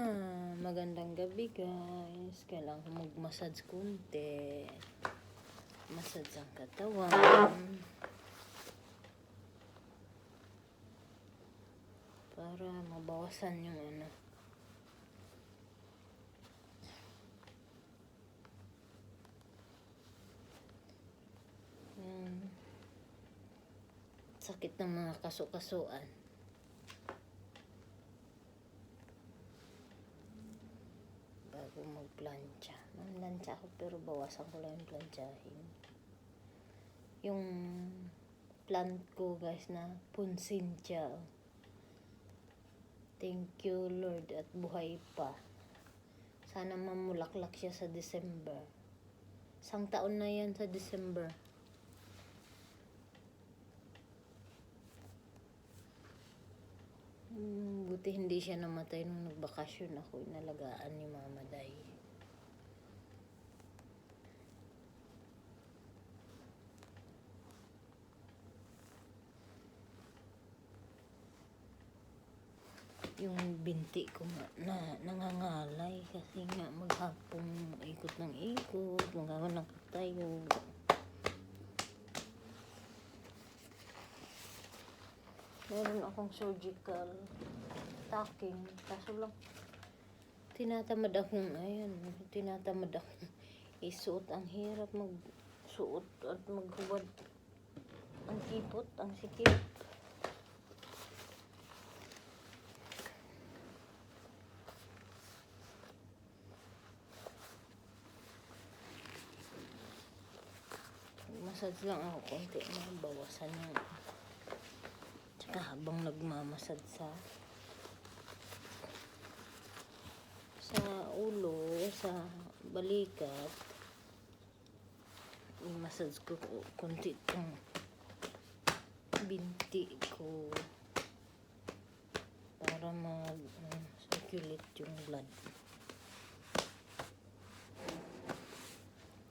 Magandang gabi guys. Kailangan ko mag-massage kunti. Massage ang katawan. Para mabawasan yung yung sakit ng mga kaso-kasuan. Bago mag-plancha. Mag-plancha ako pero bawasan ko lang yung planchahin. Yung plant ko guys na punsincha. Thank you Lord at buhay pa. Sana mamulaklak siya sa December. Isang taon na yan sa December. Buti hindi siya namatay nung nagbakasyon ako. Inalagaan ni Mama Day. Yung binti ko na nangangalay kasi nga maghapong ikot ng ikot, magawa ng tayo. Meron akong surgical stocking, kaso lang tinatamad akong isuot. Ang hirap magsuot at maghubad. Ang kipot, ang sikip. Massage lang ako konti na bawasan yung tsaka habang nagmamasad sa ulo, sa balikat, i-massage ko konti itong binti ko para mag-circulate yung blood.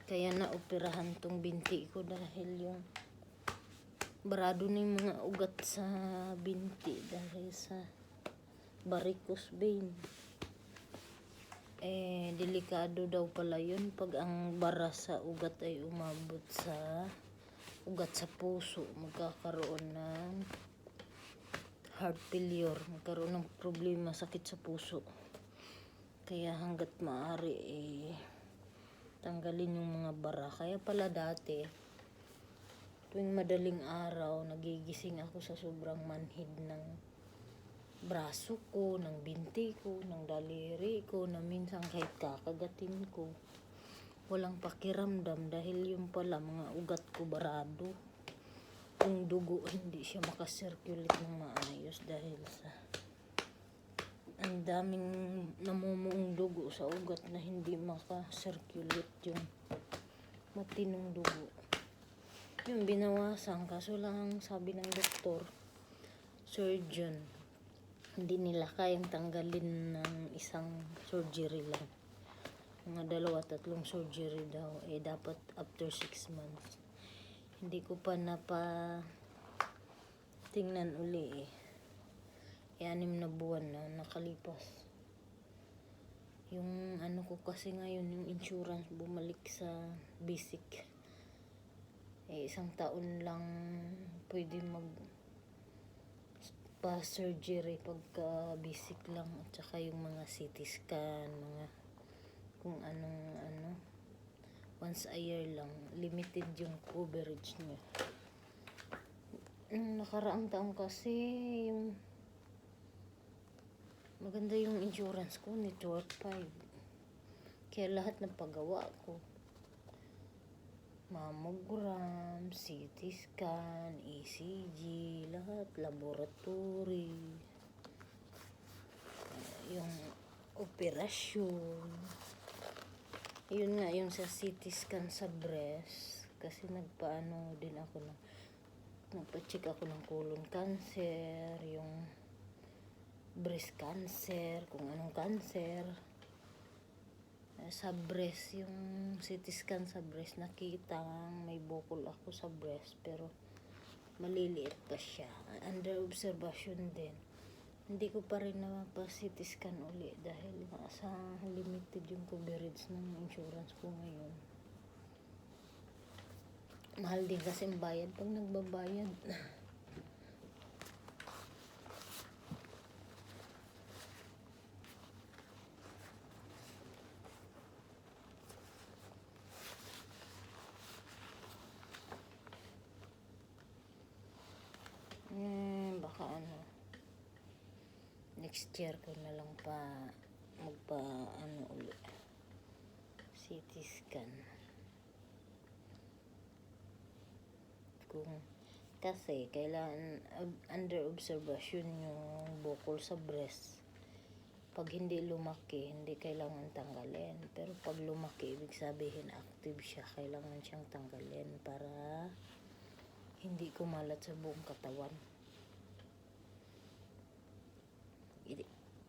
Kaya naoperahan tong binti ko dahil yung barado na yung mga ugat sa binti dahil sa varicose vein. Delikado daw pala yun pag ang bara sa ugat ay umabot sa ugat sa puso. Magkakaroon ng heart failure, magkaroon ng problema, sakit sa puso. Kaya hanggat maaari tanggalin yung mga bara. Kaya pala dati tuwing madaling araw nagigising ako sa sobrang manhid ng braso ko, ng binti ko, ng daliri ko, na minsan kahit kakagatin ko walang pakiramdam dahil yung pala mga ugat ko barado. Yung dugo hindi siya makasirculate ng maayos dahil sa ang daming namumuong dugo sa ugat na hindi makasirculate yung matinong dugo. Yung binawasan, kaso lang sabi ng doktor, surgeon, hindi nila kayang tanggalin ng isang surgery lang. Mga 2-3 surgery daw, dapat after 6 months. Hindi ko pa tingnan uli 6 na buwan na nakalipas. Yung ko kasi ngayon, yung insurance bumalik sa basic. 1 taon lang pwede pa-surgery pagka basic lang. At saka yung mga CT scan, mga kung anong once a year lang. Limited yung coverage niya. Nakaraang taon kasi yung maganda yung insurance ko, network 5. Kaya lahat ng paggawa ko, mammogram, CT scan, ECG, lahat, laboratory, yung operasyon. Yun nga, yung sa CT scan sa breast, kasi nagpa-check ako ng colon cancer, yung breast cancer, kung anong cancer. Sa breast, yung CT scan sa breast, nakita may bukol ako sa breast pero maliliit pa siya. Under observation din. hindi ko pa rin napapa-CT scan uli dahil nga sa limited yung coverage ng insurance ko ngayon. Mahal din kasi ang bayad pag nagbabayad. Baka next year ko na lang magpa uli CT scan kasi kailangan under observation yung bukol sa breast. Pag hindi lumaki, hindi kailangan tanggalin, pero pag lumaki, ibig sabihin active siya, kailangan siyang tanggalin para hindi kumalat sa buong katawan.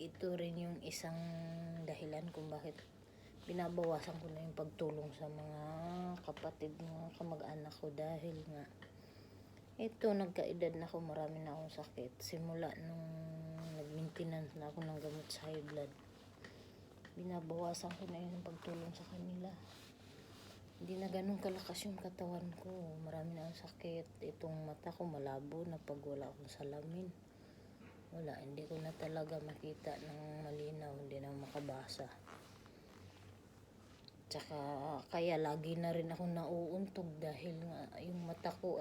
Ito rin yung isang dahilan kung bakit binabawasan ko na yung pagtulong sa mga kapatid, mga kamag-anak ko, dahil nga ito, nagkaedad na ako, marami na akong sakit simula nung nag-maintenance na ako ng gamot sa high blood. Binabawasan ko na yung pagtulong sa kanila. Hindi na ganun kalakas yung katawan ko, marami na akong sakit. Itong mata ko malabo na pag wala akong salamin. Hindi ko na talaga makita ng malinaw, hindi na makabasa. Tsaka kaya lagi na rin ako nauuntog dahil nga yung mata ko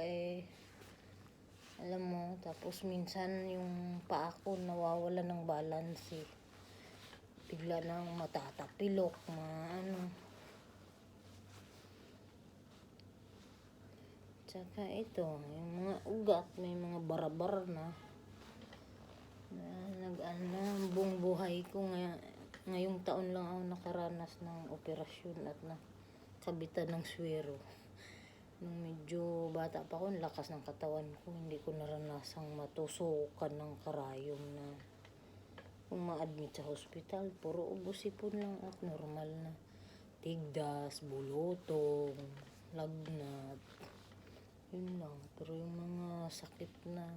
alam mo, tapos minsan yung paa ko nawawala ng balance bigla nang matatapilok, Tsaka ito, yung mga ugat, may mga barabar na buong buhay ko ngayong taon lang ako nakaranas ng operasyon at nakabitan ng swero. Nung medyo bata pa ako, lakas ng katawan ko, hindi ko naranasang matusukan ng karayom na kung ma-admit sa hospital, puro ubo-sipon lang at normal na tigdas, bulutong, lagnat, yun lang. Pero yung mga sakit na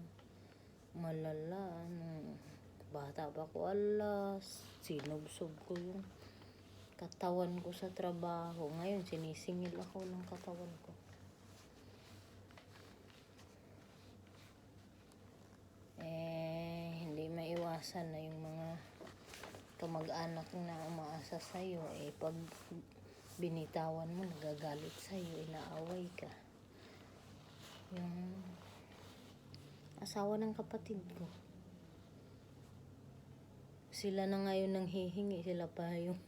malala, bata pa ko, sinubsob ko yung katawan ko sa trabaho. Ngayon, sinisingil ako ng katawan ko. Hindi maiwasan na yung mga kamag-anak na umaasa sa'yo, pag binitawan mo, nagagalit sa'yo, inaaway ka. Yung asawa ng kapatid ko, sila na ngayon nang hihingi, sila pa yung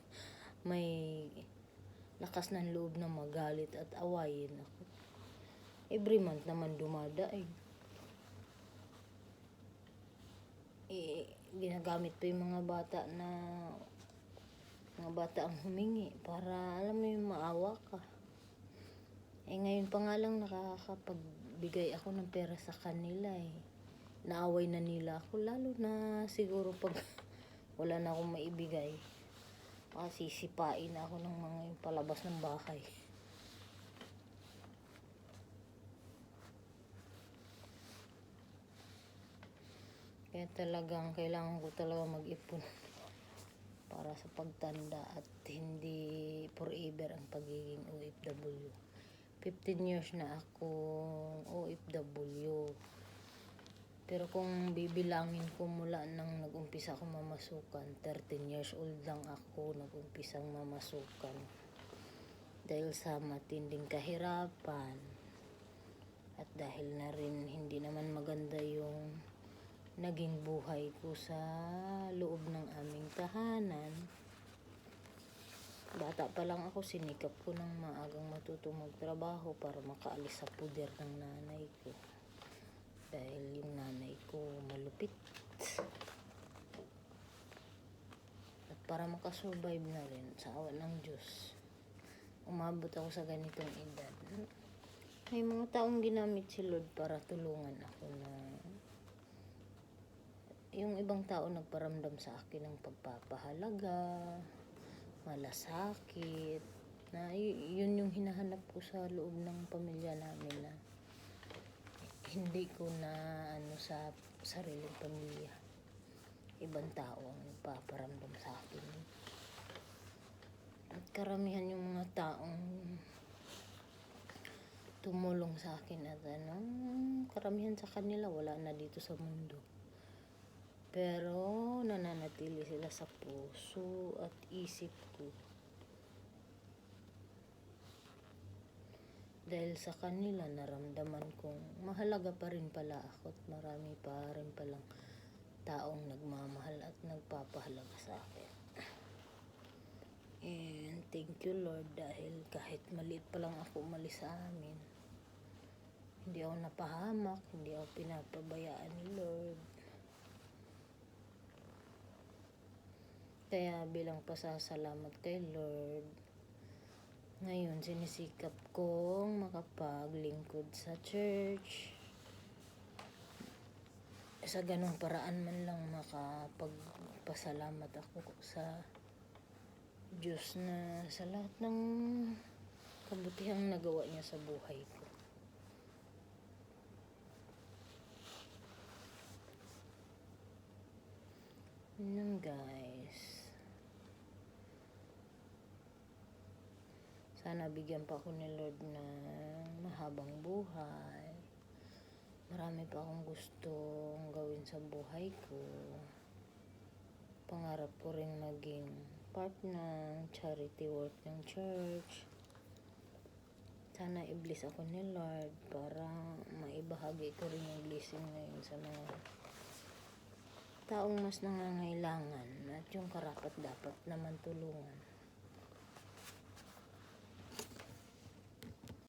may lakas ng loob na magalit at awayin ako. Every month naman dumadaig. Ginagamit pa yung mga bata ang humingi para alam mo yung maawa ka. Ngayon pa nga lang nakakapagbigay ako ng pera sa kanila naaway na nila ako, lalo na siguro pag wala na akong maibigay, sisipain ako ng mga yung palabas ng bahay. Kaya talagang kailangan ko talaga mag-ipon para sa pagtanda at hindi forever ang pagiging OFW. 15 years na akong OFW. Pero kung bibilangin ko mula nang nag-umpisa ako mamasukan, 13 years old lang ako nag-umpisang mamasukan. Dahil sa matinding kahirapan at dahil na rin hindi naman maganda yung naging buhay ko sa loob ng aming tahanan. Bata pa lang ako, sinikap ko ng maagang matutong magtrabaho para makaalis sa puder ng nanay ko. Dahil yung nanay ko malupit. At para makasurvive na rin sa awa ng Diyos, umabot ako sa ganitong edad. May mga taong ginamit si Lord para tulungan ako na yung ibang tao nagparamdam sa akin ng pagpapahalaga, malasakit, na yun yung hinahanap ko sa loob ng pamilya namin, na hindi ko na sa sariling pamilya. ibang tao ang nagpaparamdam sa akin. At karamihan yung mga taong tumulong sa akin at karamihan sa kanila wala na dito sa mundo. Pero nananatili sila sa puso at isip ko. Dahil sa kanila naramdaman kong mahalaga pa rin pala ako at marami pa rin palang taong nagmamahal at nagpapahalaga sa akin. And thank you Lord dahil kahit maliit pa lang ako umalis sa amin, hindi ako napahamak, hindi ako pinapabayaan ni Lord. Kaya bilang pasasalamat kay Lord, ngayon sinisikap kong makapaglingkod sa church. Sa ganung paraan man lang makapagpasalamat ako sa Diyos na sa lahat ng kabutihang nagawa niya sa buhay ko. Yun guys. Sana bigyan pa ako ni Lord ng mahabang buhay. Marami pa akong gustong gawin sa buhay ko. Pangarap ko rin maging part ng charity work ng church. Sana i-bless ako ni Lord para maibahagi ko rin yung blessing ngayon sa mga taong mas nangangailangan at yung karapat dapat naman tulungan.